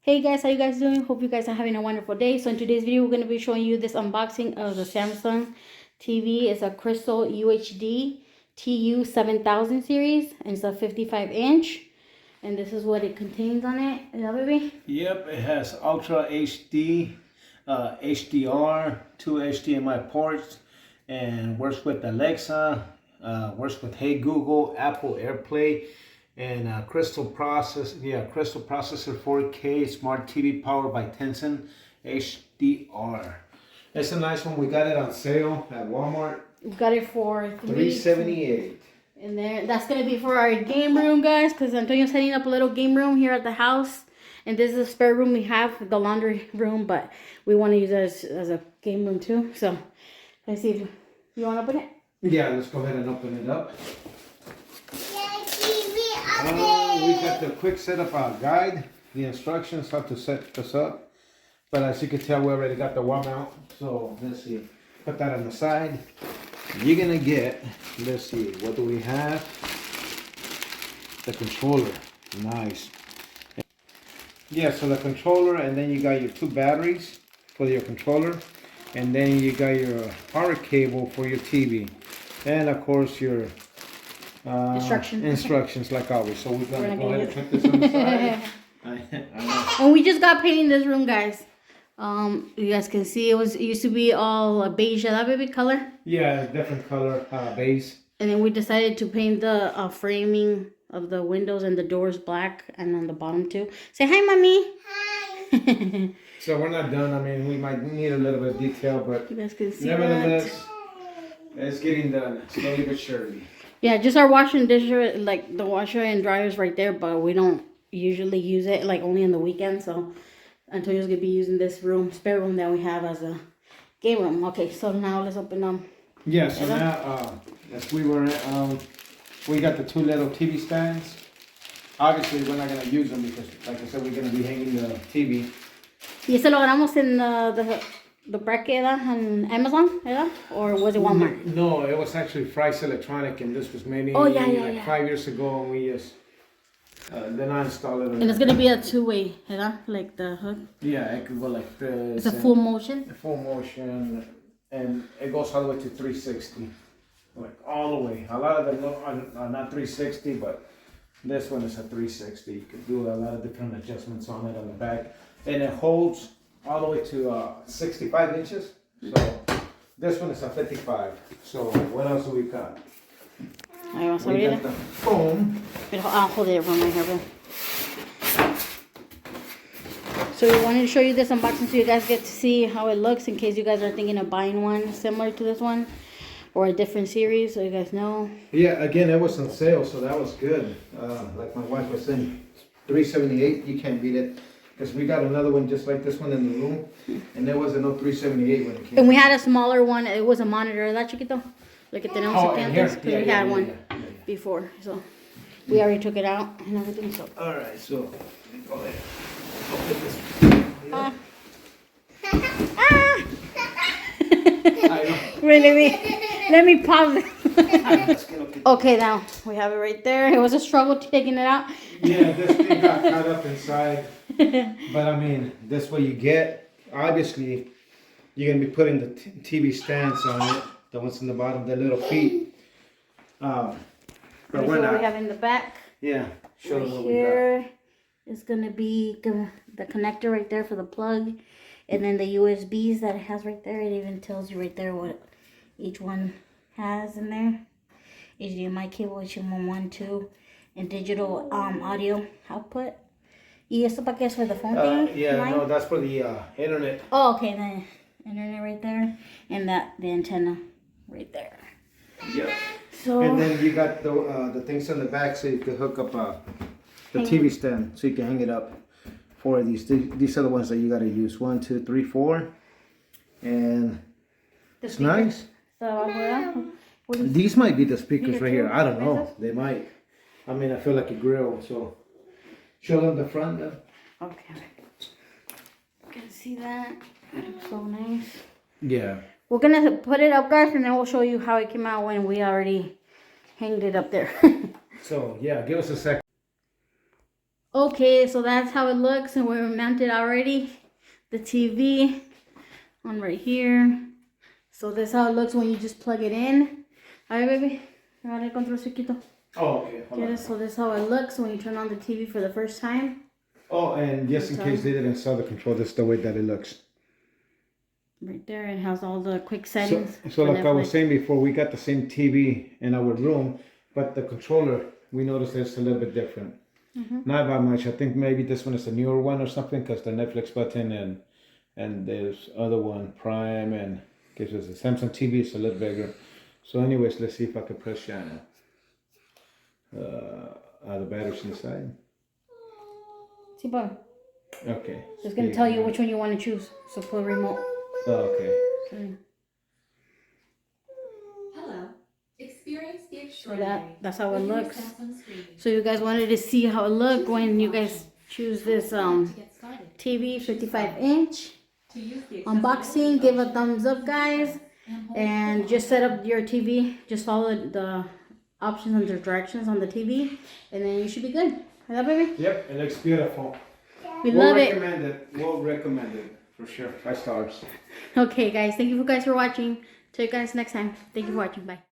Hey guys, how you guys doing? Hope you guys are having a wonderful day. So in today's video, we're going to be showing you this unboxing of the Samsung TV. It's a Crystal UHD Tu7000 series, and it's a 55-inch. And this is what it contains on it. Is that baby? Yep, it has Ultra HD, HDR, 2 HDMI ports, and works with Alexa, works with Hey Google, Apple AirPlay, and Crystal processor 4K Smart TV powered by Tencent HDR. It's a nice one. We got it on sale at Walmart. We got it for $378. And there, that's gonna be for our game room, guys, because Antonio's setting up a little game room here at the house. And this is a spare room we have, the laundry room, but we want to use it as a game room too. So let's see if you want to open it. Yeah, let's go ahead and open it up. We got the quick setup guide, the instructions how to set this up. But as you can tell, we already got the wall mount. So let's see, put that on the side. You're gonna get, let's see, what do we have? The controller, nice. Yeah, so the controller, and then you got your two batteries for your controller, and then you got your power cable for your TV, and of course your instructions like always. So we're gonna go ahead and put this on the side. And we just got painting this room, guys. You guys can see it used to be all beige, that baby color. Yeah, different color base. And then we decided to paint the framing of the windows and the doors black, and on the bottom too. Say hi, mommy. Hi. So we're not done. I mean, we might need a little bit of detail, but you guys can see nevertheless, it's getting done slowly but surely. Yeah, just our washer and disher, like the washer and dryer's right there, but we don't usually use it, like only on the weekend. So Antonio's gonna be using this room, spare room that we have as a game room. Okay, so now let's open them. Yeah, so now as we were we got the two little TV stands. Obviously we're not gonna use them because, like I said, we're gonna be hanging the TV. Y ese lo ganamos en the bracket on Amazon, ¿verdad? Or was it Walmart? No, it was actually Fry's Electronic, and this was maybe 5 years ago, and we just then I installed it. And it's gonna be a two-way, ¿verdad? Like the hook. Yeah, it could go like this. It's a full motion. Full motion, and it goes all the way to 360, like all the way. A lot of them are not 360, but this one is a 360. You can do a lot of different adjustments on it on the back, and it holds all the way to 65 inches. So this one is a 55. So what else do we got? Ahí vamos a We abrir. got the foam. I'll hold it from my hair. So we wanted to show you this unboxing so you guys get to see how it looks in case you guys are thinking of buying one similar to this one or a different series, so you guys know. Yeah, again, it was on sale, so that was good. Like my wife was saying, $378, you can't beat it. Because we got another one just like this one in the room, and there wasn't no 378 when it came. And we had a smaller one. It was a monitor, ¿verdad, chiquito? Lo que tenemos aquí antes, because we had one before. So we already took it out and everything. So. All right, so go ahead. Open this. Wait, let me pause it. Okay, now we have it right there. It was a struggle taking it out. Yeah, this thing got caught up inside. But I mean, that's what you get. Obviously, you're gonna be putting the TV stands on it. The ones in the bottom, the little feet. But That's we're what not. we have in the back. Yeah, show them what we got. Here is gonna be the connector right there for the plug, and then the USBs that it has right there. It even tells you right there what each one has in there. HDMI cable, HDMI 1, 2, and digital audio output. Y esto para qué es for the phone thing? Yeah, line? no, that's for the internet. Oh, okay, the internet right there, and the antenna right there. Yeah. So And then you got the things on the back so you can hook up the TV stand so you can hang it up. Four of these. These are the ones that you gotta use. 1, 2, 3, 4, and it's nice. So These might be the speakers right here. I don't know. They might. I mean, I feel like a grill. So show them the front. okay, you can see that. It looks so nice. Yeah. We're gonna put it up, guys, and then we'll show you how it came out when we already hanged it up there. So yeah, give us a second. Okay, so that's how it looks, and we're mounted already. The TV on right here. So this is how it looks when you just plug it in. Alright, baby. Ahora el control chiquito. Oh, okay. Hold on. So this is how it looks when you turn on the TV for the first time. Oh, and just in case they didn't saw the control, this is the way that it looks. Right there, it has all the quick settings. So like I was saying before, we got the same TV in our room, but the controller, we noticed it's a little bit different. Not by much. I think maybe this one is a newer one or something, because the Netflix button and there's other one, Prime, and gives us the Samsung TV is a little bigger. So anyways, let's see if I can press channel. The batteries inside. See, Bob. Okay. It's going to tell you which one you want to choose. So pull the remote. Oh, okay. Hello. Experience the So extraordinary. that's how it with your looks. Samsung screen. So you guys wanted to see how it looked when you guys choose this To get started. TV 55-inch. To use the Unboxing, give a thumbs up, guys. and hold And just set up your TV. Just follow the options and the directions on the TV. And then you should be good. Right, baby? Yep, it looks beautiful. We love it. Recommend it. We'll recommend it for sure. 5 stars. Okay, guys. Thank you guys for watching. See you guys next time. Thank you for watching. Bye.